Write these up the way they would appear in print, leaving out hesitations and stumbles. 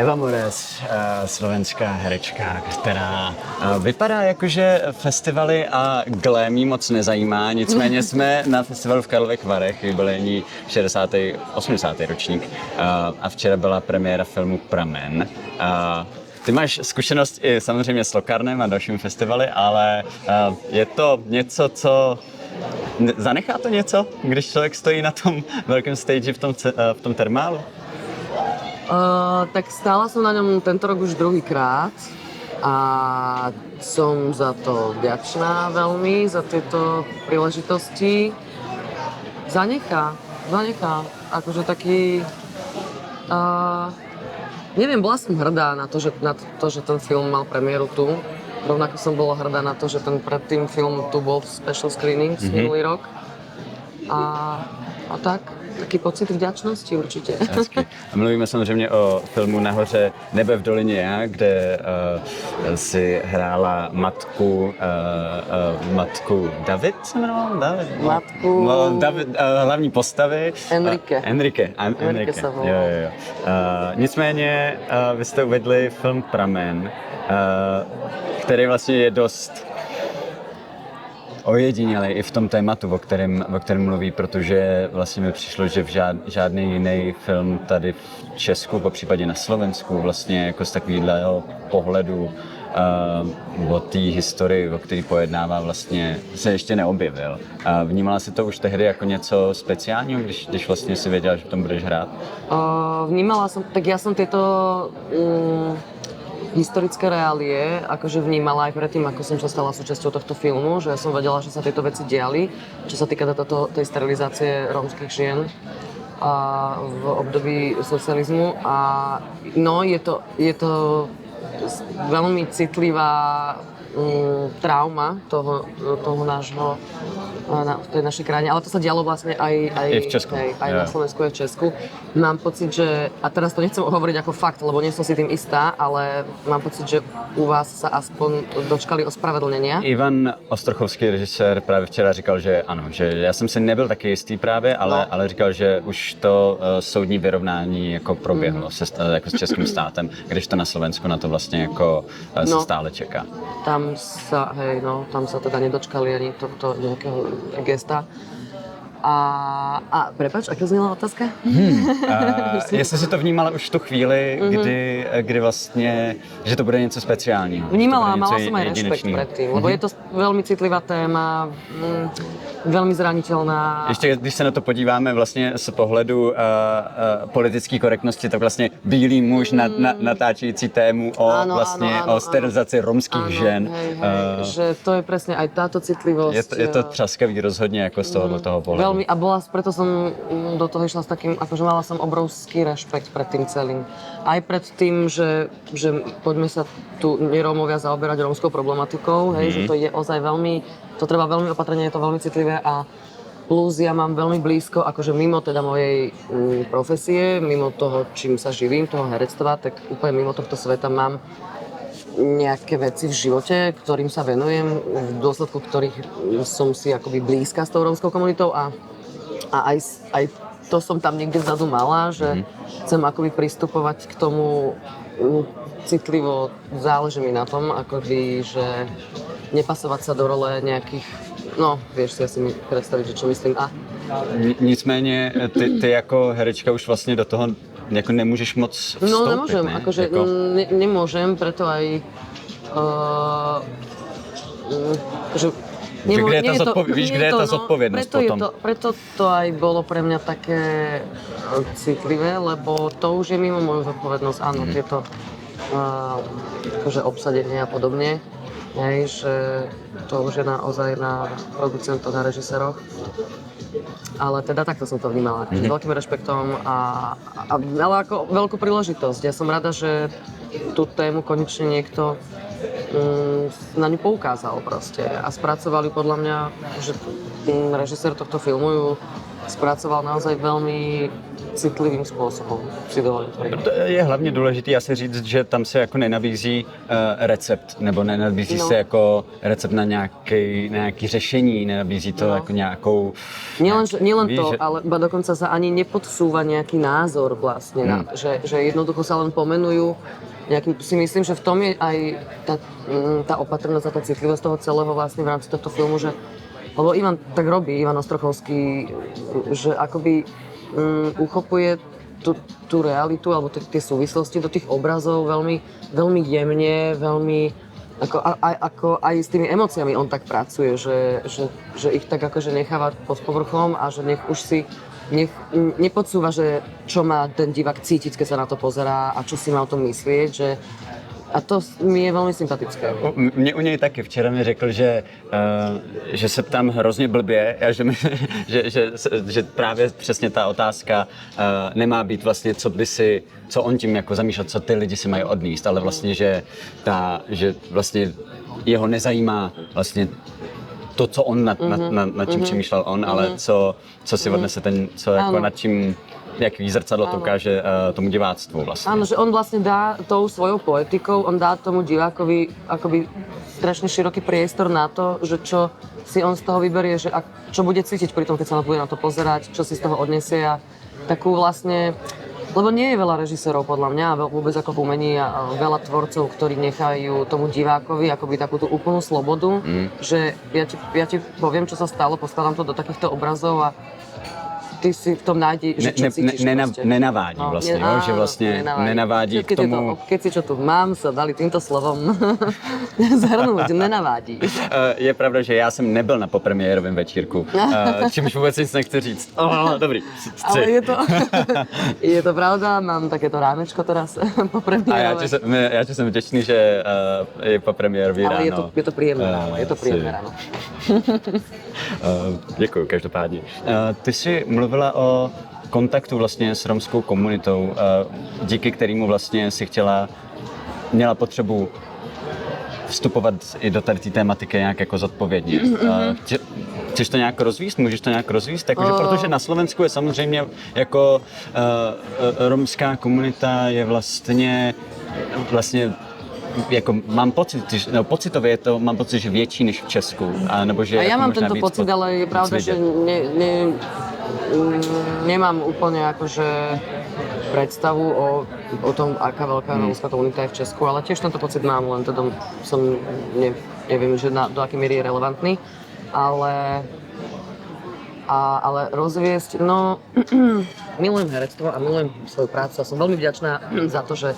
Eva Mores, slovenská herečka, která vypadá jako, že festivaly a glam jí moc nezajímá, nicméně jsme na festivalu v Karlových Varech, jubilejní 60. 80. ročník a včera byla premiéra filmu Pramen. Ty máš zkušenost i samozřejmě s Locarnem a dalšími festivaly, ale je to něco, co... Zanechá to něco, když člověk stojí na tom velkém stage v tom termálu? Tak stála som na ňom tento rok už druhýkrát a som za to vďačná veľmi, za tieto príležitosti. Zanechá. Akože taký... neviem, bola som hrdá na to, že ten film mal premiéru tu. Rovnako som bola hrdá na to, že ten predtým film tu bol v special screenings minulý rok. A tak, taký pocit vďačnosti určitě. A mluvíme samozřejmě o filmu Nahoře nebe v dolině já, kde si hrála matku David se jmenoval? Hlavní postavy. Enrique se volal. Jo. Nicméně vy jste uvedli film Pramen, který vlastně je dost ojedinělej i v tom tématu, o kterém mluví, protože vlastně mi přišlo, že v žádný jiný film tady v Česku, po případě na Slovensku, vlastně jako z takového pohledu o té historii, o který pojednává, vlastně se ještě neobjevil. Vnímala si to už tehdy jako něco speciálního, když vlastně si věděla, že v tom budeš hrát? Vnímala som, tak ja som tieto historické reálie akože vnímala aj predtým, ako som sa stala súčasťou tohto filmu, že ja som vedela, že sa tieto veci diali, čo sa týka tej sterilizácie rómskych žien v období socializmu. A no, je to veľmi citlivá trauma toho nášho v tej našej krajine, ale to sa dialo vlastne aj v Česku. Aj na Slovensku, aj v Česku. Mám pocit, že, a teraz to nechcem hovoriť ako fakt, lebo nie som si tým istá, ale mám pocit, že u vás sa aspoň dočkali ospravedlnenia. Ivan Ostrochovský, režisér, právě včera říkal, že ano, že já jsem si nebyl taky jistý právě, ale říkal, že už to soudní vyrovnání jako proběhlo jako s českým státem, když to na Slovensku na to vlastně jako se stále čeká. Tam sa teda nedočkali ani tohto nejakého gesta. A prepáč, aká znela otázka? Jestli si to vnímala už v tu chvíli, kdy vlastně, že to bude něco speciálního. Vnímala, mala som aj rešpekt predtým, lebo je to veľmi citlivá téma, velmi zranitelná. Ještě když se na to podíváme vlastně z pohledu politické korektnosti, tak vlastně bílý muž natáčející tému o sterilizaci romských žen. Že to je presne aj táto citlivosť. Je to třaskavý rozhodně jako z toho pohledu. Veľmi, a preto som do toho išla s takým, akože mala som obrovský rešpekt pred tým celým. Aj pred tým, že poďme sa tu nerómovia zaoberať rómskou problematikou, že to je ozaj veľmi, to treba veľmi opatrne, je to veľmi citlivé a plus ja mám veľmi blízko, akože mimo teda mojej profesie, mimo toho, čím sa živím, toho herectva, tak úplne mimo tohto sveta mám nejaké veci v živote, ktorým sa venujem, v dôsledku ktorých som si akoby blízka s tou rómskou komunitou a aj to som tam niekde vzadu mala, že chcem akoby pristupovať k tomu citlivo, záleží mi na tom, akoby, že nepasovať sa do role nejakých, no vieš si asi mi predstaviť, že čo myslím. Nicméně ty jako herečka už vlastně do toho jako nemůžeš moc vstoupit, no nemôžem, ne? Akože jako... nemôžem, preto aj že kde je tá zodpovednosť potom? Preto to aj bolo pre mňa také citlivé, lebo to už je mimo moju zodpovednosť, áno, tieto akože obsadenie a podobne. Že to už je naozaj na producentoch a režiséroch. Ale teda takto som to vnímala, s veľkým rešpektom ale ako veľkú príležitosť. Ja som rada, že tú tému konečne niekto na ňu poukázal proste a spracovali podľa mňa, že režisér tohto filmu ju spracoval naozaj veľmi citlivým spôsobom, si dovolím tvrdiť. To je hlavně důležité asi říct, že tam se jako nenabízí recept, nebo nenabízí se jako recept na nějaký řešení, nenabízí to jako nějakou... Nielen víš, to, že... ale dokonca sa ani nepodsúva nejaký názor vlastne, že jednoducho sa len pomenujú nejakým, si myslím, že v tom je aj tá opatrnosť a tá citlivosť toho celého vlastne v rámci tohto filmu, že lebo Ivan tak robí, Ivan Ostrochovský, že akoby uchopuje tú realitu alebo tie súvislosti do tých obrazov veľmi, veľmi jemne, veľmi ako aj s tými emóciami on tak pracuje, že ich tak akože necháva pod povrchom a že nech nepodsúva, že čo má ten divák cítiť, keď sa na to pozerá a čo si má o tom myslieť, že a to mi je velmi sympatické. Mě u něj taky. Včera mi řekl, že se ptám hrozně blbě a že právě přesně ta otázka nemá být vlastně, co on tím jako zamýšlel, co ty lidi si mají odníst, ale vlastně, že vlastně jeho nezajímá vlastně to, co on nad čím přemýšlel on, ale co si odnese ten, co jako nad čím jaký zrcadlo to ukáže tomu diváctvu vlastne. Áno, že on vlastne dá tou svojou poetikou, on dá tomu divákovi akoby strašne široký priestor na to, že čo si on z toho vyberie, že čo bude cítiť pri tom, keď sa bude na to pozerať, čo si z toho odniesie a takú vlastne... Lebo nie je veľa režisérov podľa mňa, vôbec ako v umení a veľa tvorcov, ktorí nechajú tomu divákovi akoby takú tú úplnú slobodu, že ja ti poviem, čo sa stalo, poskladám to do takýchto obrazov a ty si v tom nájdi, že čo cítiš proste. Nenavádí vlastne, jo? Že vlastne nenavádí k tomu... Keď si čo tu mám, sa dali týmto slovom zhrnúť, nenavádí. Je pravda, že já jsem nebyl na popremiérovém večírku, čímž vůbec nic nechci říct. Dobrý, ale je to pravda, mám takéto ránečko teraz popremiérové. A já ti jsem vděčný, že je popremiérový ráno. Ale je to príjemné ráno, je to príjemné ráno. Děkuju, každopádně. Ty jsi mluvila o kontaktu vlastně s romskou komunitou, díky kterému vlastně si měla potřebu vstupovat i do tady té tématiky nějak jako zodpovědně. Chceš to nějak rozvíst? Můžeš to nějak rozvíst? Protože na Slovensku je samozřejmě jako romská komunita je vlastně jako mám pocit, pocitově mám pocit, že větší než v Česku, nebo že a ja mám tento víc pocit, ale je pravda, že nemám úplne akože predstavu o tom, aká veľká romská komunita je v Česku, ale tiež tento pocit mám, len teda neviem, že do akej miery je relevantný, ale rozviesť, no milujem herectvo a milujem svoju prácu a som veľmi vďačná za to, že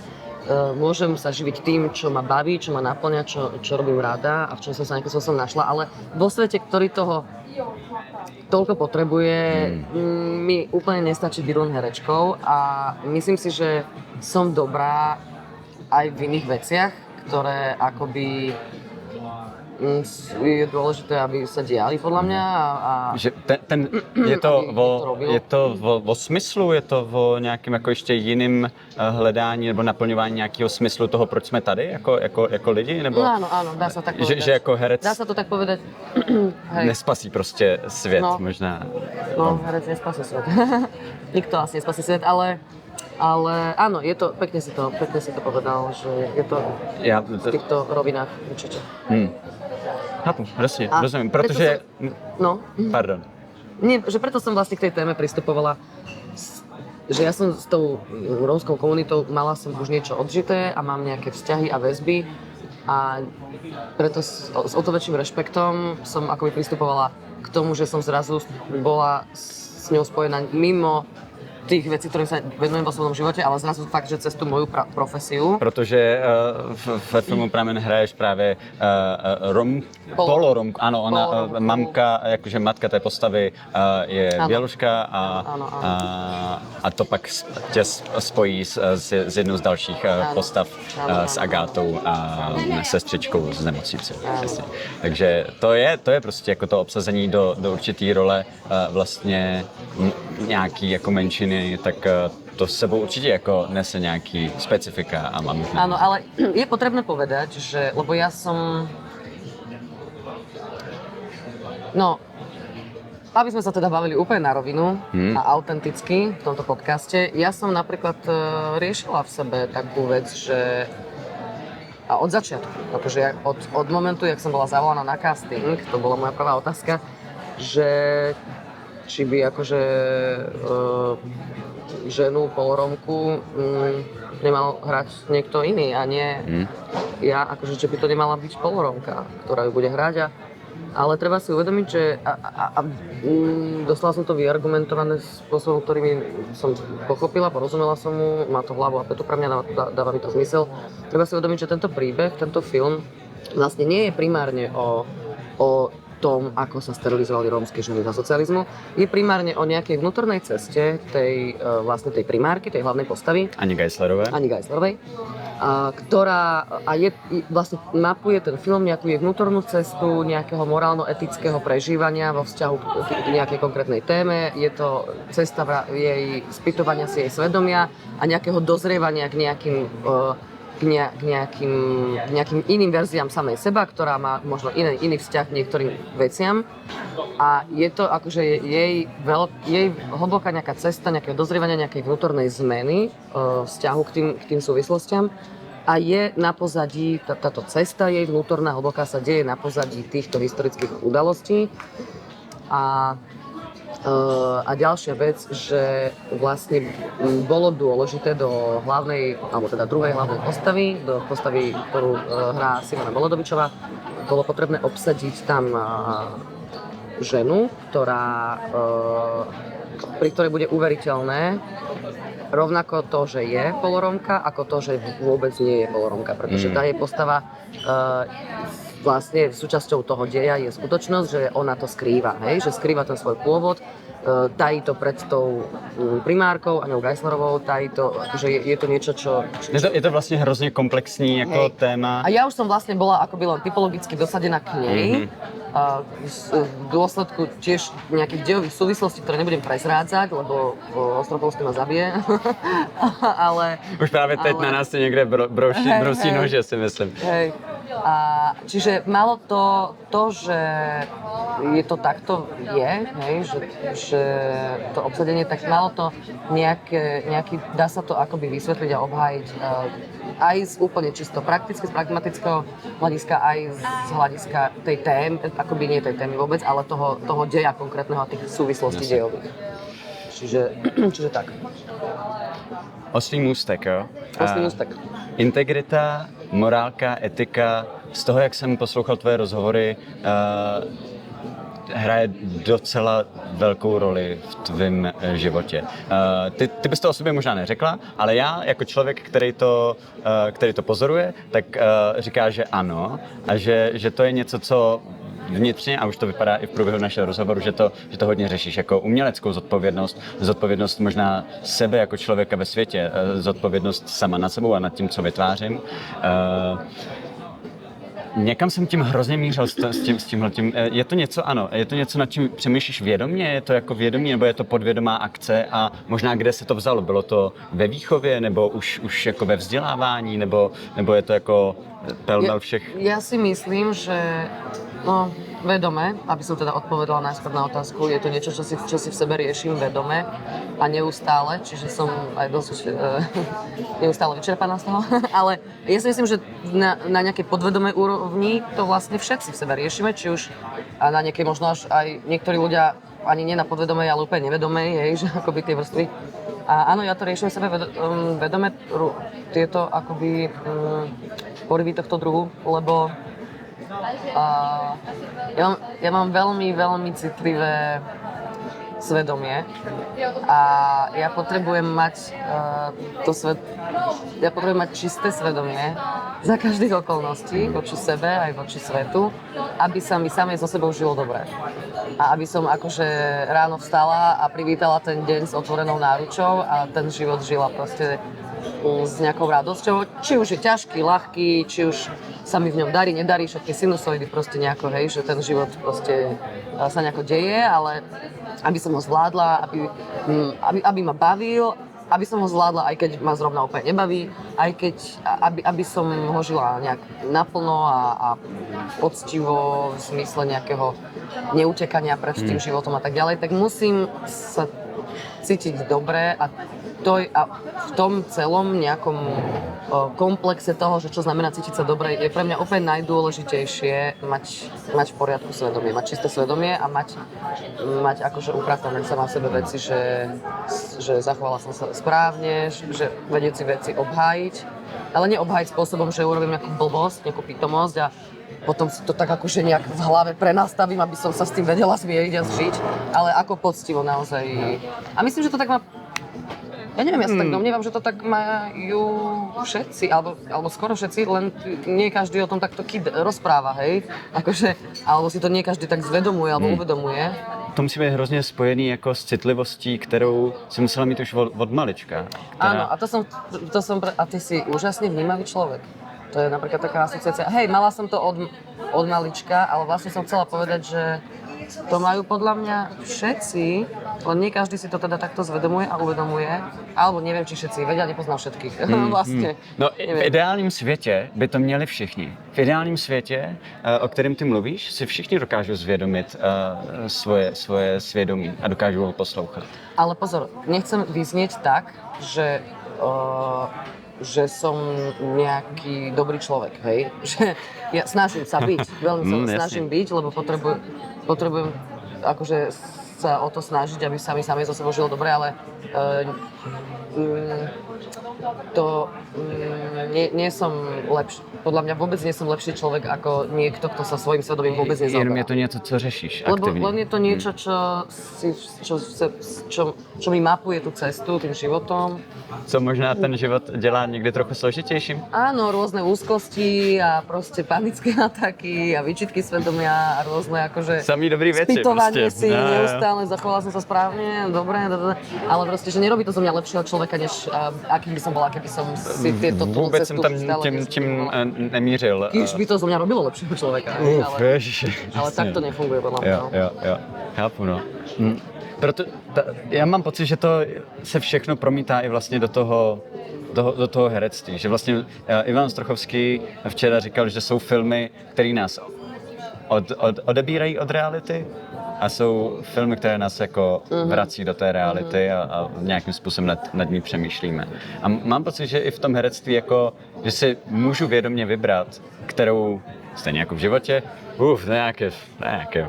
môžem sa živiť tým, čo ma baví, čo ma naplňa, čo robím rada a v čom som sa nejakým spôsobom našla, ale vo svete, ktorý toho toľko potrebuje, mi úplne nestačí byť len herečkou a myslím si, že som dobrá aj v iných veciach, ktoré akoby je dôležité, aby sa diali podľa mňa a že je to o smyslu, je to o nějakým jako ještě jiným hledání nebo naplňování nějakého smyslu toho, proč jsme tady jako lidi? Nebo áno, dá sa tak povedať. Že jako herec dá sa to tak povedať. Hej. Nespasí prostě svět možná. No, herec nespasí svet. Nikto asi nespasí svet, ale áno, je to, pekne si to povedal, že je to v týchto rovinách určite. Chápu, rozumím, protože... Pardon. Nie, že preto som vlastne k tej téme pristupovala, že ja som s tou rómskou komunitou, mala som už niečo odžité a mám nejaké vzťahy a väzby a preto s o to väčším rešpektom som akoby pristupovala k tomu, že som zrazu bola s ňou spojená mimo tých vecí, ktorým sa venujem vo svojom živote, ale zrazu fakt, že cez tú moju profesiu. Protože ve filmu Pramen hraješ právě poloromku. Ano, ona, mamka, jakože matka té postavy je Běluška a to pak tě spojí s jednou z dalších postav s Agátou a sestřičkou z Nemocnice. Takže to je prostě jako to obsazení do určitý role vlastně nějaký jako menšiny, tak to s sebou určite ako nese nejaký specifika a mám... Áno, ale je potrebné povedať, že, lebo ja som... No, aby sme sa teda bavili úplne na rovinu a autenticky v tomto podcaste, ja som napríklad riešila v sebe takú vec, že a od začiatku, akože od momentu, jak som bola zavolaná na casting, to bola moja prvá otázka, že či by akože ženu poloromku nemal hrať niekto iný a nie ja, akože že by to nemala byť poloromka, ktorá ju bude hrať. Ale treba si uvedomiť, že dostala som to vyargumentované spôsobom, ktorým som pochopila, porozumela som mu, má to hlavu a petu, pre mňa dáva mi to zmysel. Treba si uvedomiť, že tento príbeh, tento film vlastne nie je primárne o tom, ako sa sterilizovali rómske ženy za socializmu. Je primárne o nejakej vnútornej ceste tej primárky, tej hlavnej postavy. Ani Geislerovej. Ktorá vlastne mapuje ten film nejakú jej vnútornú cestu, nejakého morálno-etického prežívania vo vzťahu k nejakej konkrétnej téme. Je to cesta jej spýtovania si jej svedomia a nejakého dozrievania k nejakým iným verziám samej seba, ktorá má možno iný vzťah k niektorým veciam. A je to akože jej hlboká nejaká cesta, nejakého dozrievania, nejakej vnútornej zmeny vzťahu k tým súvislostiam. A je na pozadí, táto cesta jej vnútorná, hlboká sa deje na pozadí týchto historických udalostí. A ďalšia vec, že vlastne bolo dôležité do hlavnej, alebo teda druhej hlavnej postavy, do postavy, ktorú hrá Simona Bolodovičová, bolo potrebné obsadiť tam ženu, pri ktorej bude uveriteľné rovnako to, že je poloromka, ako to, že vôbec nie je poloromka, pretože tá jej postava vlastne súčasťou toho deja je skutočnosť, že ona to skrýva, že skrýva ten svoj pôvod, tají to pred tou primárkou, Aňou Geislerovou, tají to, akože je to niečo, čo... Je to vlastne hrozne komplexní jako téma. A ja už som vlastne bola akoby len typologicky dosadená k nej, v dôsledku tiež nejakých dejových súvislostí, ktoré nebudem prezrádzať, lebo Ostropolský ma zabije, ale... Už práve teď na nás to niekde brousí nože, si myslím. Hej. Čiže malo to, že je to takto že to obsadenie, tak malo to nejaký, dá sa to akoby vysvetliť a obhájiť aj z úplne čisto praktické, z pragmatického hľadiska, aj z hľadiska tej témy, akoby nie tej témy vôbec, ale toho deja konkrétneho a tých súvislostí dejových. Čiže tak. Oslý můstek, jo? Oslý můstek. Integrita, morálka, etika, z toho, jak jsem poslouchal tvoje rozhovory, hraje docela velkou roli v tvém životě. Ty bys to o sobě možná neřekla, ale já jako člověk, který to pozoruje, tak říká, že ano a že to je něco, co vnitřně, a už to vypadá i v průběhu našeho rozhovoru, že to hodně řešíš jako uměleckou zodpovědnost možná sebe jako člověka ve světě, zodpovědnost sama nad sebou a nad tím, co vytvářím. Někam jsem tím hrozně mířil s tímhletím. Je to něco, ano, je to něco, nad čím přemýšlíš vědomě? Je to jako vědomí, nebo je to podvědomá akce? A možná kde se to vzalo? Bylo to ve výchově, nebo už jako ve vzdělávání, nebo je to jako pelmel všech? Ja si myslím, že vedome, aby som teda odpovedala najskôr na otázku, je to niečo, čo si v sebe riešim vedome a neustále, čiže som aj dosť neustále vyčerpaná z toho, ale ja si myslím, že na nejakej podvedomej úrovni to vlastne všetci v sebe riešime, či už a na nejakej možno až aj niektorí ľudia ani nie na podvedomej, ale úplne nevedomej, že akoby tie vrstvy. A áno, ja to riešim v sebe vedome, tieto akoby porivy tohto druhu, lebo ja mám veľmi, veľmi citlivé svedomie a ja potrebujem mať čisté svedomie za každých okolností voči sebe aj voči svetu, aby sa mi samej so sebou žilo dobre. A aby som akože ráno vstala a privítala ten deň s otvorenou náručou a ten život žila proste s nejakou radosťou, či už je ťažký, ľahký, či už sa mi v ňom darí, nedarí, všetky sinusoidy proste nejako, že ten život proste sa nejako deje, ale aby som ho zvládla, aby ma bavil aby som ho zvládla, aj keď ma zrovna úplne nebaví, aj keď, aby som ho žila nejak naplno a poctivo v zmysle nejakého neutekania pred tým životom a tak ďalej, tak musím sa cítiť dobre a v tom celom nejakom komplexe toho, že čo znamená cítiť sa dobre, je pre mňa úplne najdôležitejšie mať v poriadku svedomie, mať čisté svedomie a mať akože upratané sama v sebe veci, že zachovala som sa správne, že vedieť si veci obhájiť, ale neobhájiť spôsobom, že urobím nejakú blbosť, nejakú pitomosť a potom si to tak akože nejak v hlave prenastavím, aby som sa s tým vedela zmieriť a zžiť, ale ako poctivo naozaj. A myslím, že to tak má. Ja neviem, ja sa tak domnievam, že to tak majú všetci, alebo skoro všetci, len nie každý o tom takto rozpráva, hej? Akože, alebo si to nie každý tak zvedomuje alebo uvedomuje. To musí být hrozně spojený jako s citlivostí, kterou si musela mít už od malička. Áno, a ty si úžasne vnímavý človek. To je napríklad taká asociácia. Hej, mala som to od malička, ale vlastne som chcela povedať, že to majú podľa mňa všetci, len nie každý si to teda takto zvedomuje a uvedomuje. Alebo neviem, či všetci vedia, nepoznám všetkých. Vlastne. No v ideálním světě by to měli všichni. V ideálním světě, o kterém ty mluvíš, si všichni dokážou zvědomit svoje svědomí a dokážou ho poslouchat. Ale pozor, nechcem vyznieť tak, že som nejaký dobrý človek, hej? Že ja snažím sa byť, veľmi sa snažím byť, lebo potrebujem akože sa o to snažiť, aby sa mi samé zo sebou žilo dobre, ale nie som lepší. Podľa mňa vôbec nie som lepší človek ako niekto, kto sa svojím svedomím vôbec nezaoberá. Jenom je to něco, co řešíš aktivně. Lebo len je to niečo, čo mi mapuje tú cestu tým životom. Co možná ten život dělá někdy trochu složitějším? Áno, rôzne úzkosti a proste panické ataky a výčitky svedomia a rôzne akože Samý dobrý veci spýtovanie proste. si neustále, zachovala som sa správne, dobre, ale proste, že nerobí to zo mňa lepšieho človeka, než akým by som bola, keby som si tieto Vůbec cestu jsem tam stále tím nemířil. Když by to zo mňa robilo lepšieho človeka, ale tak to nefunguje podľa mňa. Jo, chápu, no. Já mám pocit, že to se všechno promítá i vlastně do toho herectví. Že vlastně Ivan Strochovský včera říkal, že jsou filmy, které nás odebírají od reality a jsou filmy, které nás jako vrací do té reality a nějakým způsobem nad ní přemýšlíme. A mám pocit, že i v tom herectví jako, že si můžu vědomě vybrat, kterou stejně jako v životě, to je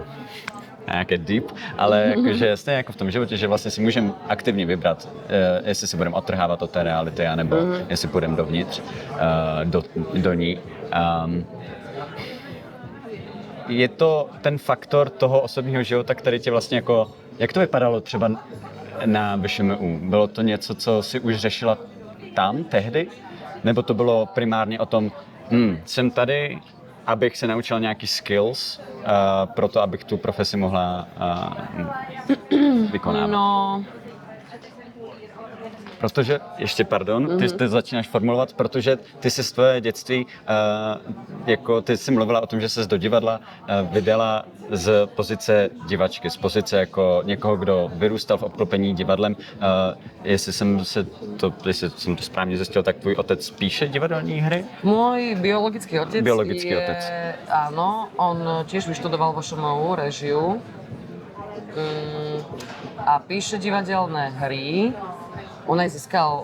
nějaké deep, ale jakože stejně jako v tom životě, že vlastně si můžeme aktivně vybrat, jestli si budeme odtrhávat od té reality, anebo jestli půjdeme dovnitř, do ní. Je to ten faktor toho osobního života, který tě vlastně jako, jak to vypadalo třeba na VŠMU? Bylo to něco, co si už řešila tam, tehdy? Nebo to bylo primárně o tom, jsem tady, abych se naučil nějaký skills pro to, abych tu profesi mohla vykonávat? No. Protože, ještě pardon, ty začínáš formulovat, protože ty jsi z tvé dětství, jako ty jsi mluvila o tom, že ses do divadla vydala z pozice divačky, z pozice jako někoho, kdo vyrůstal v obklopení divadlem. Jestli jsem to správně zjistil, tak tvůj otec píše divadelní hry? Môj biologický otec otec. Áno, on tiež vyštudoval vo ŠMU režiu a píše divadelné hry. On aj získal,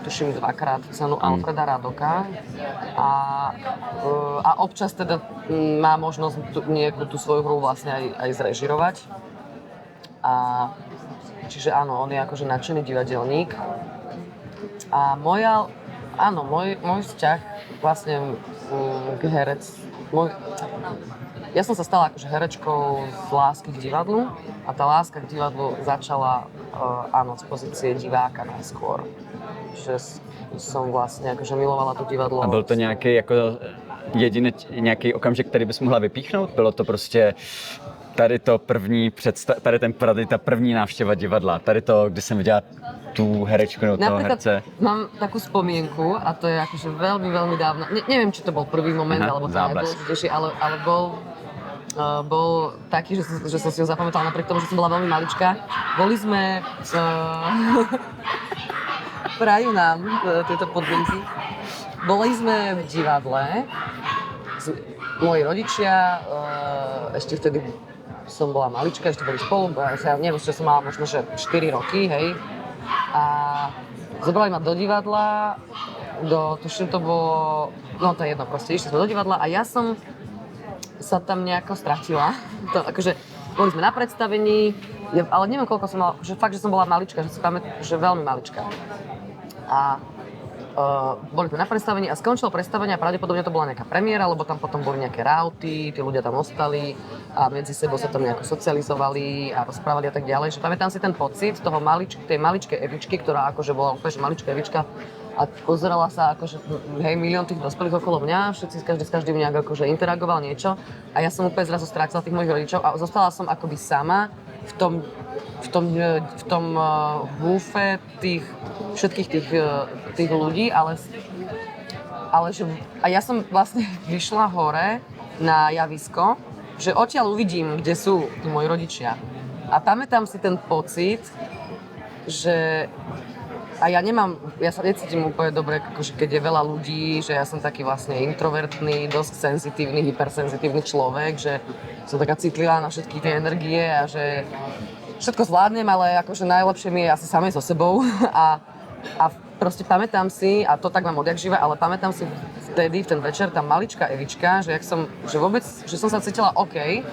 tuším, 2-krát cenu Alfreda Radoka a občas teda má možnosť nejakú tú svoju hru vlastne aj zrežirovať. Čiže áno, on je akože nadšený divadelník. A môj vzťah vlastne k ja som sa stala akože herečkou z lásky k divadlu a tá láska k divadlu začala z pozície diváka najskôr. Že som vlastne akože milovala to divadlo. A byl to nějaký jako nějaký okamžik, který bys mohla vypíchnout? Bylo to prostě tady ta první návštěva divadla, tady to, kdy jsem viděla tú herečku nebo toho herce. Mám takú spomienku a to je akože veľmi, veľmi dávno. Neviem, či to bol prvý moment, alebo to najdôležitejší, ale bol taký, že som si ho zapamätala napriek tomu, že som bola veľmi maličká. Boli sme prajú nám tieto podmienky. Boli sme v divadle, moji rodičia, ešte vtedy som bola malička, ešte boli spolu, ja neviem, že som mala možno že 4 roky, hej. A zobrali ma do divadla, tuším to bolo, no to je jedno, proste išli sme do divadla a ja som sa tam nejako stratila. To, akože, boli sme na predstavení, ale neviem koľko som mala, že fakt, že som bola malička, že si pamätám, že veľmi malička. A boli sme na predstavení a skončilo predstavenie a pravdepodobne to bola nejaká premiéra, lebo tam potom boli nejaké rauty, tí ľudia tam ostali a medzi sebou sa tam nejako socializovali a rozprávali a tak ďalej. Že pamätám si ten pocit toho tej maličkej Evičky, ktorá akože bola úplne maličká Evička a pozerala sa akože, hej, milión tých dospelých okolo mňa, všetci každý s každým nejak akože interagoval niečo a ja som úplne zrazu strátila tých mojich rodičov a zostala som akoby sama v tom húfe všetkých tých ľudí, ale že, a ja som vlastne vyšla hore na javisko, že odtiaľ uvidím, kde sú tí moji rodičia. A pamätám si ten pocit, že a ja sa necítim úplne dobre, akože keď je veľa ľudí, že ja som taký vlastne introvertný, dosť senzitívny, hypersenzitívny človek, že som taká citlivá na všetky tie energie a že všetko zvládnem, ale akože najlepšie mi je asi samej so sebou a proste pamätám si, a to tak mám odjak živa, ale pamätám si vtedy, v ten večer, tá maličká Evička, že že som sa cítila OK,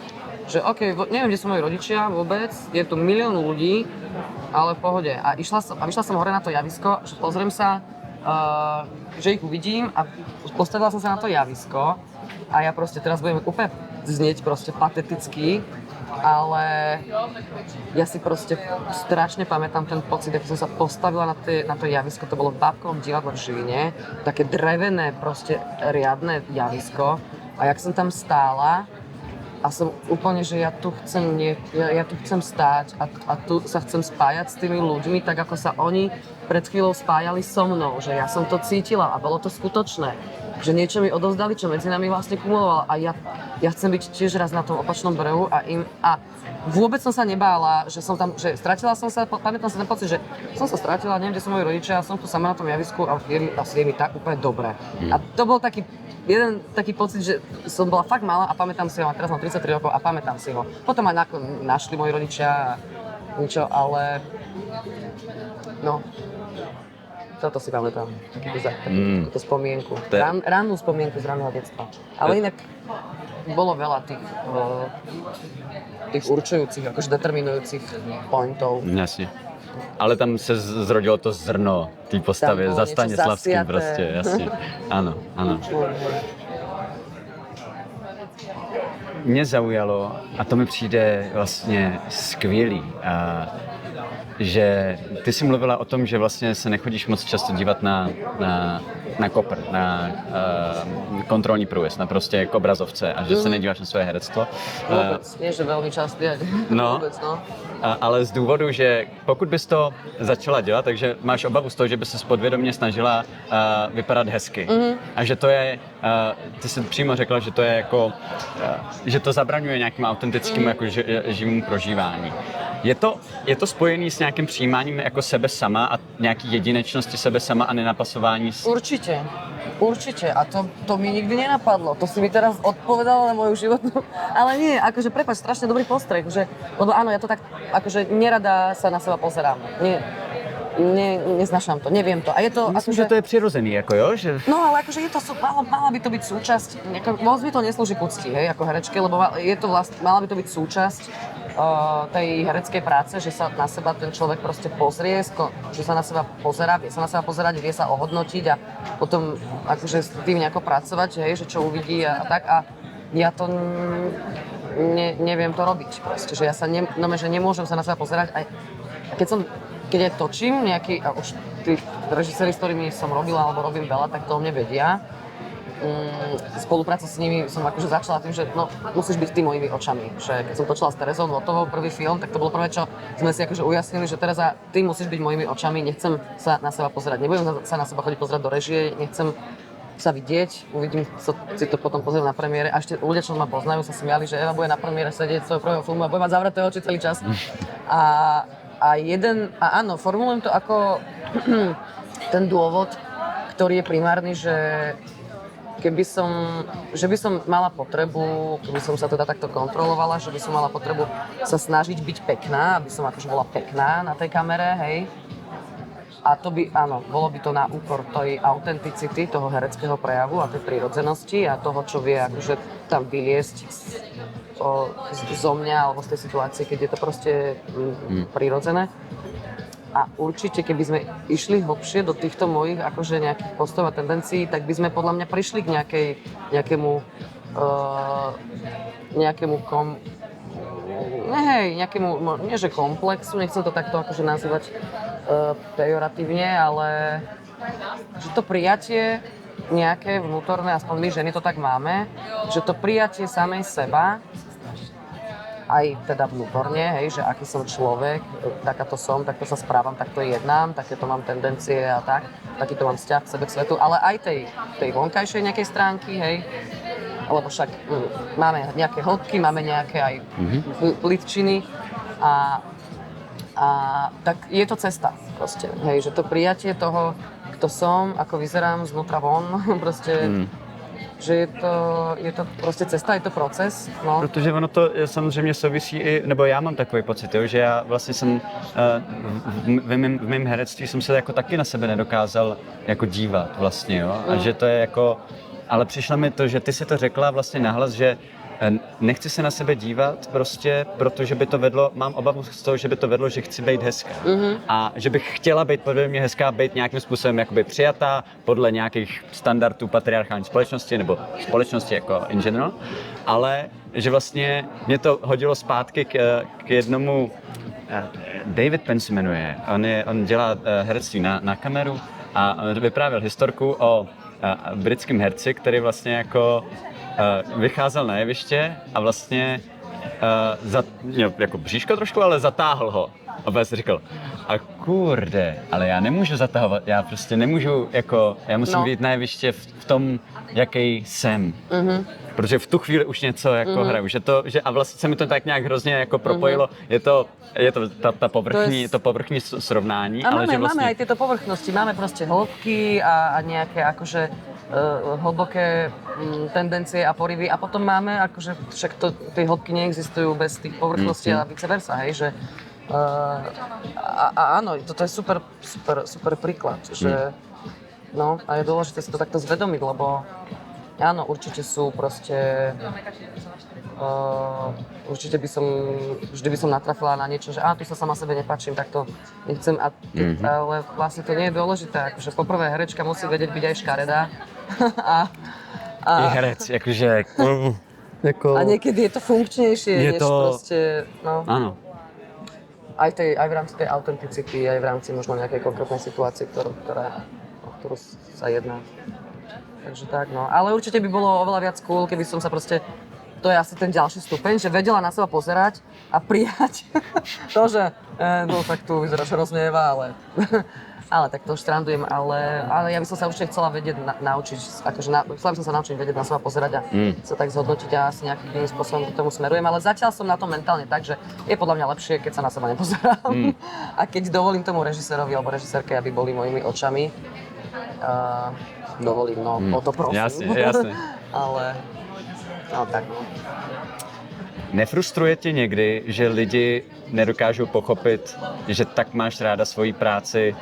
že OK, neviem, kde sú moji rodičia vôbec, je tu milión ľudí, ale v pohode. A vyšla som hore na to javisko, že pozriem sa, že ich uvidím a postavila som sa na to javisko a ja proste teraz budem úplne znieť proste pateticky, ale ja si proste strašne pamätám ten pocit, ako som sa postavila na to javisko, to bolo v Bábkovom divadle v Žiline, také drevené proste riadne javisko a jak som tam stála a som úplne, že ja tu chcem stáť a tu sa chcem spájať s tými ľuďmi, tak ako sa oni pred chvíľou spájali so mnou, že ja som to cítila a bolo to skutočné. Že niečo mi odovzdali, čo medzi nami vlastne kumulovalo a ja chcem byť tiež raz na tom opačnom brehu a vôbec som sa nebála, že stratila som sa, pamätám sa ten pocit, že som sa stratila, neviem, kde sú moji rodičia, som tu sama na tom javisku a je mi tak úplne dobre. A to bol jeden taký pocit, že som bola fakt malá a pamätám si ho, a teraz mám 33 rokov a pamätám si ho. Potom aj našli moji rodičia a niečo, ale no, toto si pamätám, takúto spomienku. Rannú spomienku z ranného detstva. Ale inak bolo veľa tých určujúcich, akože determinujúcich pointov. Jasne. Ale tam se zrodilo to zrno té postavy za Stanislavským prostě, jasně. Ano, ano. Mě zaujalo, a to mi přijde vlastně skvělý, že ty jsi mluvila o tom, že vlastně se nechodíš moc často dívat na kopr, na kontrolní průjezd, na prostě k obrazovce a že se nedíváš na své herectvo. Vůbec, nie, že velmi často, no, vůbec, no. Ale z důvodu, že pokud bys to začala dělat, takže máš obavu z toho, že by se podvědomě snažila vypadat hezky. A že to je, ty jsi přímo řekla, že to je jako, že to zabraňuje nějakým autentickým jako živému prožívání. Je to spojený s nějakým přijímáním jako sebe sama a nějaký jedinečnosti sebe sama a nenapasování? Určite. A to mi nikdy nenapadlo. To si mi teraz odpovedala na moju životnú... Ale nie, akože prepáč, strašne dobrý postreh, lebo áno, ja to tak, akože nerada sa na seba pozerám. Neznášam to, neviem to. A je to, myslím, akože, že to je přirozený, jako jo? Že... No ale akože je to, mala by to byť súčasť, moc mi to neslúži k úcti, hej, ako herečke, lebo mala by to byť súčasť tej hereckej práce, že sa na seba ten človek proste pozrie, že sa na seba pozerá, vie sa na seba pozerať, vie sa ohodnotiť a potom akože s tým nejako pracovať, hej, že čo uvidí a tak. A ja to neviem to robiť proste, že ja sa že nemôžem sa na seba pozerať. Aj keď aj točím nejaký, a už tí režiséri, s ktorými som robila alebo robím veľa, tak to o mne vedia. Spolupráca s nimi som akože začala tým, že no, musíš byť tým mojimi očami. Že keď som točila s Terezou Notovou prvý film, tak to bolo prvé, čo sme si akože ujasnili, že Tereza, ty musíš byť mojimi očami, nechcem sa na seba pozerať. Nebudem sa na seba chodiť pozerať do režie, nechcem sa vidieť, uvidím, si to potom pozriem na premiére. A ešte ľudia, čo ma poznajú, sa smiali, že Eva bude na premiére sedieť svojho prvého filmu a bude mať zavreté oči celý čas. A áno, formulujem to ako ten dôvod, ktorý je primárny, že že by som mala potrebu, keby som sa teda takto kontrolovala, že by som mala potrebu sa snažiť byť pekná, aby som akože bola pekná na tej kamere, hej. A to by, áno, bolo by to na úkor tej autenticity, toho hereckého prejavu a tej prírodzenosti a toho, čo vie akože tam vyliesť zo mňa alebo z tej situácie, keď je to proste prírodzené. A určite, keby sme išli hlbšie do týchto mojich akože nejakých postov a tendencií, tak by sme podľa mňa prišli k nejakému nie že komplexu, nechcem to takto akože nazývať pejoratívne, ale že to prijatie nejaké vnútorné, aspoň my ženy to tak máme, že to prijatie samej seba, aj teda vnútorne, hej, že aký som človek, takáto som, takto sa správam, takto jednám, takéto mám tendencie a takýto mám vzťah k sebe, k svetu, ale aj tej vonkajšej nejakej stránky, hej, lebo však máme nejaké hĺbky, máme nejaké aj plitčiny a tak je to cesta proste, hej, že to prijatie toho, kto som, ako vyzerám znútra von, proste že je to prostě cesta, je to proces, no. Protože ono to samozřejmě souvisí i, nebo já mám takový pocit, jo, že já vlastně jsem v mém herectví jsem se jako taky na sebe nedokázal jako dívat vlastně, jo, a že to je jako, ale přišlo mi to, že ty si to řekla vlastně nahlas, že nechci se na sebe dívat prostě, protože by to vedlo, mám obavu z toho, že by to vedlo, že chci být hezká. A že bych chtěla být podle mě hezká, být nějakým způsobem jakoby přijatá podle nějakých standardů patriarchální společnosti nebo společnosti jako in general, ale že vlastně mě to hodilo zpátky k jednomu, David Penn se jmenuje, on dělá herectví na kameru a vyprávěl historku o britském herci, který vlastně jako vycházel na jeviště a vlastně měl jako bříško trošku, ale zatáhl ho. A pak si říkal, a kurde, ale já nemůžu zatahovat, já prostě nemůžu, jako, já musím být na jeviště v tom, jaký jsem. Protože v tu chvíli už něco jako hraju, a vlastně se mi to tak nějak hrozně jako propojilo, je to to povrchní srovnání, ale že vlastně... Máme aj tieto povrchnosti, máme proste hĺbky a nejaké akože hlboké tendencie a porivy a potom máme akože, však tie hĺbky neexistujú bez tých povrchností a vice versa, hej, že áno, toto je super príklad, že no a je dôležité si to takto zvedomiť, lebo áno, určite sú proste určite vždy by som natrafila na niečo, že tu sa sama sebe nepáčim, tak to nechcem, ale vlastne to nie je dôležité, akože poprvé herečka musí vedieť byť aj škaredá I herec, akože a niekedy je to funkčnejšie, než proste, no. Áno. Aj v rámci tej autenticity, aj v rámci možno nejakej konkrétnej situácie, o ktorú sa jedná. Takže tak, no. Ale určite by bolo oveľa viac cool, keby som sa proste, to je asi ten ďalší stupeň, že vedela na seba pozerať a prijať to, že no tak tu vyzeráš rozmieva, ale tak to už strandujem, ale ja by som sa určite chcela vedieť naučiť, akože chcela by som sa naučiť vedieť na seba pozerať a sa tak zhodnotiť a asi nejakým spôsobom k tomu smerujem, ale zatiaľ som na tom mentálne tak, že je podľa mňa lepšie, keď sa na seba nepozerám a keď dovolím tomu režisérovi alebo režisérke, aby boli mojimi očami, dovolím, no, o to prosím. Jasne. Ale, no tak, no. Nefrustruje tě někdy, že lidi nedokážou pochopit, že tak máš ráda svoji práci,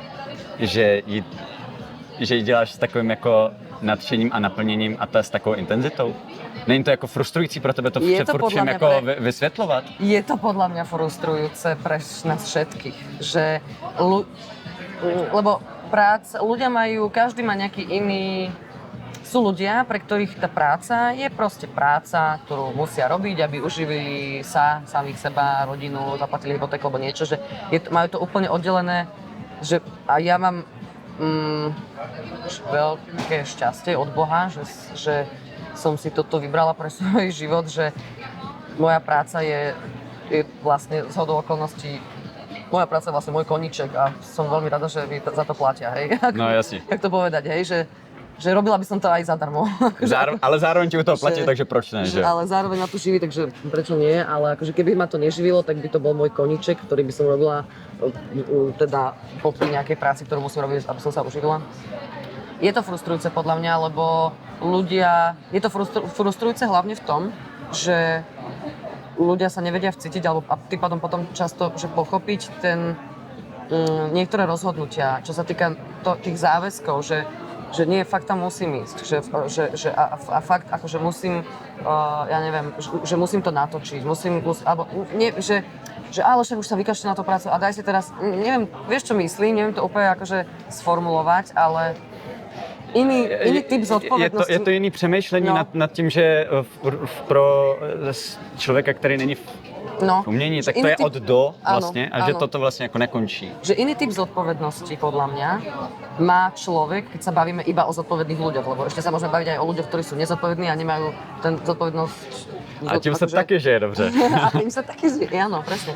že ji děláš s takovým jako nadšením a naplněním a s takovou intenzitou? Není to jako frustrující pro tebe to furt všem jako vysvětlovat? Je to podľa mňa frustrujúce pre nás všetkých, že lebo ľudia majú, každý má nejaký iný. Sú ľudia, pre ktorých tá práca je proste práca, ktorú musia robiť, aby uživili sa, samých seba, rodinu, zaplatili hypotéku alebo niečo, že majú to úplne oddelené, že a ja mám veľké šťastie od Boha, že som si toto vybrala pre svoj život, že moja práca je vlastne zhodou okolností. Moja práca je vlastne môj koníček a som veľmi rada, že mi za to platia, hej. No jasne. Jak to povedať, hej, že robila by som to aj zadarmo. Ale zároveň ti u toho platí, Že- takže proč ne, že? Ale zároveň ma to živí, takže prečo nie, ale akože keby ma to neživilo, tak by to bol môj koníček, ktorý by som robila teda popri nejakej práci, ktorú musím robiť, aby som sa uživila. Je to frustrujúce podľa mňa, lebo ľudia, je to frustrujúce hlavne v tom, že ľudia sa nevedia vcítiť, alebo a tým pádom potom často, že pochopiť niektoré rozhodnutia, čo sa týka tých záväzkov, že nie, fakt tam musím ísť, a fakt akože musím, ja neviem, že musím to natočiť, alebo nie, že ale však už sa vykašľa na tú prácu a daj si teraz, neviem, vieš čo myslím, neviem to úplne akože sformulovať, ale iný typ zodpovědnosti. Je to jiný přemýšlení nad tím, že pro člověka, který není v umění, tak to je od do vlastně a že toto vlastně jako nekončí. Že iný typ zodpovednosti, podľa mňa, má človek, keď sa bavíme iba o zodpovedných ľuďoch, lebo ešte sa môžeme baviť aj o ľuďoch, ktorí sú nezodpovední a nemajú ten zodpovednosť. A tím sa taky žije dobře. A tým sa taky žije, áno, presne.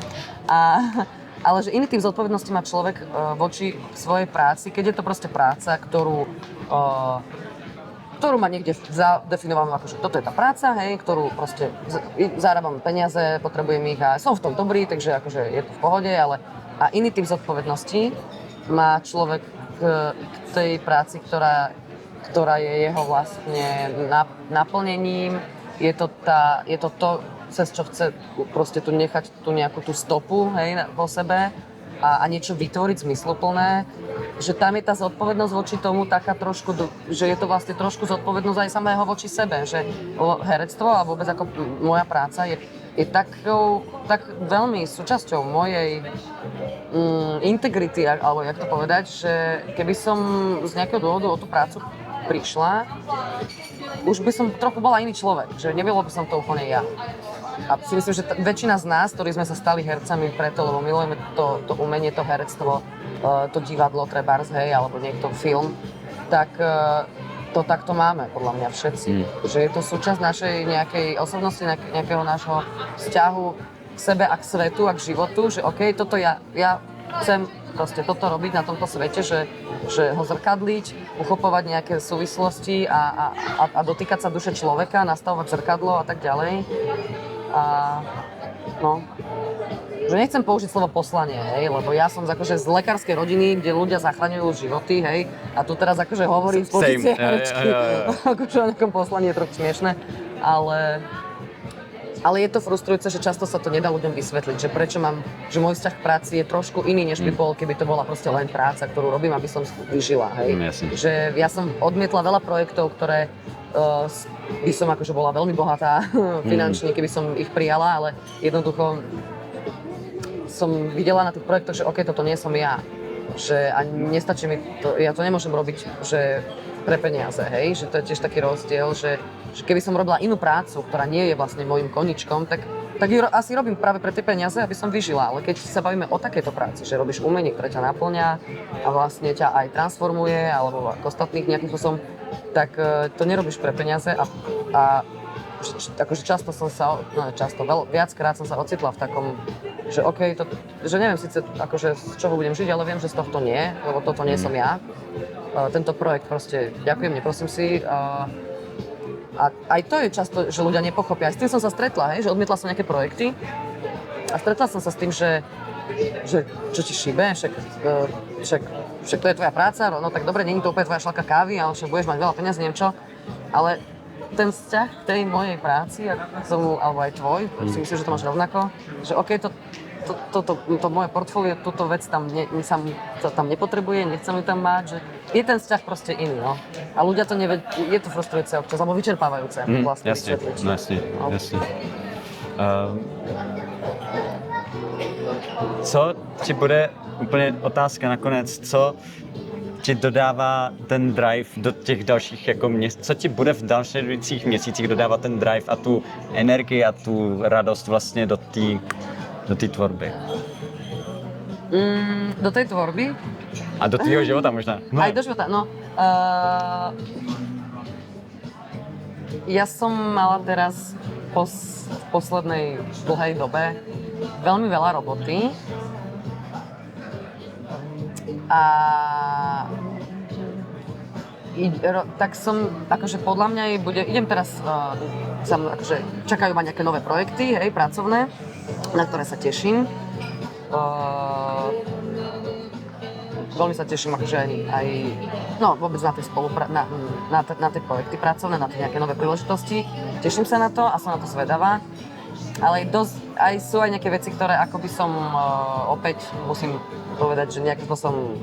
Ale že iný typ zodpovednosti má človek voči svojej práci, keď je to proste práca, ktorú má niekde zadefinovanú, akože toto je tá práca, hej, ktorú proste zarábam peniaze, potrebujem ich a som v tom dobrý, takže akože je to v pohode, ale a iný typ zodpovednosti má človek k tej práci, ktorá je jeho vlastne naplnením, je to cez čo chce proste tu nechať tú nejakú tú stopu, hej, po sebe a niečo vytvoriť zmysluplné, že tam je tá zodpovednosť voči tomu taká trošku, že je to vlastne trošku zodpovednosť aj samého voči sebe, že herectvo a vôbec ako moja práca je tak veľmi súčasťou mojej integrity, alebo jak to povedať, že keby som z nejakého dôvodu o tú prácu prišla, už by som trochu bola iný človek, že nebylo by som to úplne ja. A si myslím, že väčšina z nás, ktorí sme sa stali hercami preto, lebo milujeme to umenie, to herectvo, to divadlo, trebárs, hej, alebo niekto film, tak to takto máme, podľa mňa všetci. Že je to súčasť našej nejakej osobnosti, nejakého nášho vzťahu k sebe a k svetu a k životu, že OK, toto ja chcem proste toto robiť na tomto svete, že ho zrkadliť, uchopovať nejaké súvislosti a dotýkať sa duše človeka, nastavovať zrkadlo a tak ďalej. Že nechcem použiť slovo poslanie, hej, lebo ja som akože z lekárskej rodiny, kde ľudia zachraňujú životy, hej, a tu teraz akože hovorím z pozície herečky, akože o nejakom poslaní je trochu smiešné, ale je to frustrujúce, že často sa to nedá ľuďom vysvetliť, že prečo že môj vzťah k práci je trošku iný, než by bol, keby to bola proste len práca, ktorú robím, aby som vyžila, hej. Že ja som odmietla veľa projektov, ktoré by som akože bola veľmi bohatá finančne, keby som ich prijala, ale jednoducho som videla na tých projektoch, že OK, toto nie som ja. Že a nestačí mi to, ja to nemôžem robiť, že pre peniaze, hej, že to je tiež taký rozdiel, že keby som robila inú prácu, ktorá nie je vlastne môjim koničkom, tak ju asi robím práve pre tie peniaze, aby som vyžila, ale keď sa bavíme o takejto práci, že robíš umenie, ktoré ťa naplňa a vlastne ťa aj transformuje, alebo ako ostatných nejakým spôsobom, tak to nerobíš pre peniaze a akože viackrát som sa ocitla v takom, že OK, že neviem síce akože z čoho budem žiť, ale viem, že z tohto nie, lebo toto nie som ja. Tento projekt proste, ďakujem, neprosím si. A aj to je často, že ľudia nepochopia. Aj s tým som sa stretla, hej, že odmietla som nejaké projekty a stretla som sa s tým, že čo ti šíbe, však to je tvoja práca, no tak dobre, nie je to úplne tvoja šľaka kávy, ale však budeš mať veľa peniazí, neviem čo, ale ten vzťah k tej mojej práci a k tomu, alebo aj tvoj, si myslím, že to máš rovnako, že OK, to moje portfólio, túto vec tam nepotrebuje, nechcem ju tam mať, že je ten vzťah proste iný, no. A ľudia to nevedia, je to frustrujúce občas, alebo vyčerpávajúce vlastne vysvetliť. Jasne. Co ti bude, úplně otázka nakonec, co ti dodává ten drive do těch dalších jako co ti bude v dalších měsících dodávat ten drive a tu energii a tu radost vlastně do té tvorby? Do tej tvorby? A do tvýho života možná. No. Aj do života, no. Ja som mala teraz v poslednej dlhej dobe veľmi veľa roboty a tak som, akože podľa mňa idem teraz, akože čakajú ma nejaké nové projekty, hej, pracovné, na ktoré sa teším. Veľmi sa teším akože aj no vôbec na tie na tie projekty pracovné, na tie nejaké nové príležitosti. Teším sa na to a som na to zvedavá. Ale aj sú aj nejaké veci, ktoré ako by som opäť musím povedať, že nejakým spôsobom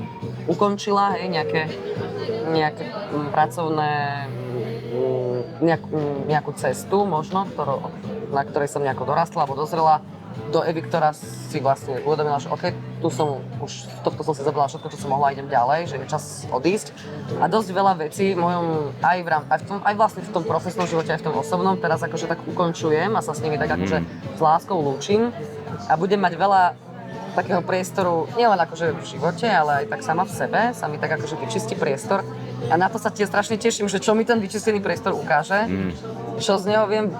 ukončila, hej, nejaké pracovné, nejakú cestu možno, na ktorej som nejako dorastla alebo dozrela do Evy, ktorá si vlastne uvedomila, že OK, tohto som si zabrala všetko, čo som mohla, idem ďalej, že je čas odísť. A dosť veľa vecí v mojom, aj vlastne v tom profesnom živote, aj v tom osobnom, teraz akože tak ukončujem a sa s nimi tak akože s láskou lúčim a budem mať veľa takého priestoru, nielen akože v živote, ale aj tak sama v sebe, sa mi tak akože vyčistí priestor a na to sa tiež strašne teším, že čo mi ten vyčistený priestor ukáže, čo z neho viem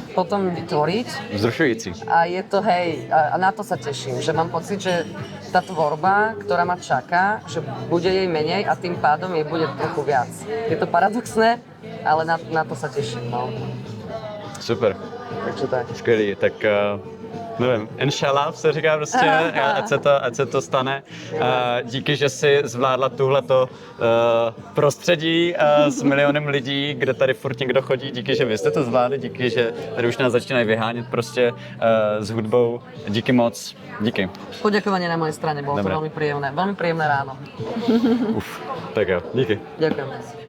potom vytvoriť. Vzrušující. A je to, hej, a na to sa teším, že mám pocit, že tá tvorba, ktorá ma čaká, že bude jej menej a tým pádom jej bude trochu viac. Je to paradoxné, ale na to sa teším, no. Super. Takže tak. Skvělý, tak nevím, inshallah se říká prostě, ať se to stane. Díky, že jsi zvládla tuhleto prostředí s milionem lidí, kde tady furt někdo chodí. Díky, že vy jste to zvládli, díky, že tady už nás začínají vyhánět prostě s hudbou. Díky moc, díky. Poďakovanie na mojej strane, bolo to veľmi príjemné ráno. Tak jo, díky. Ďakujem.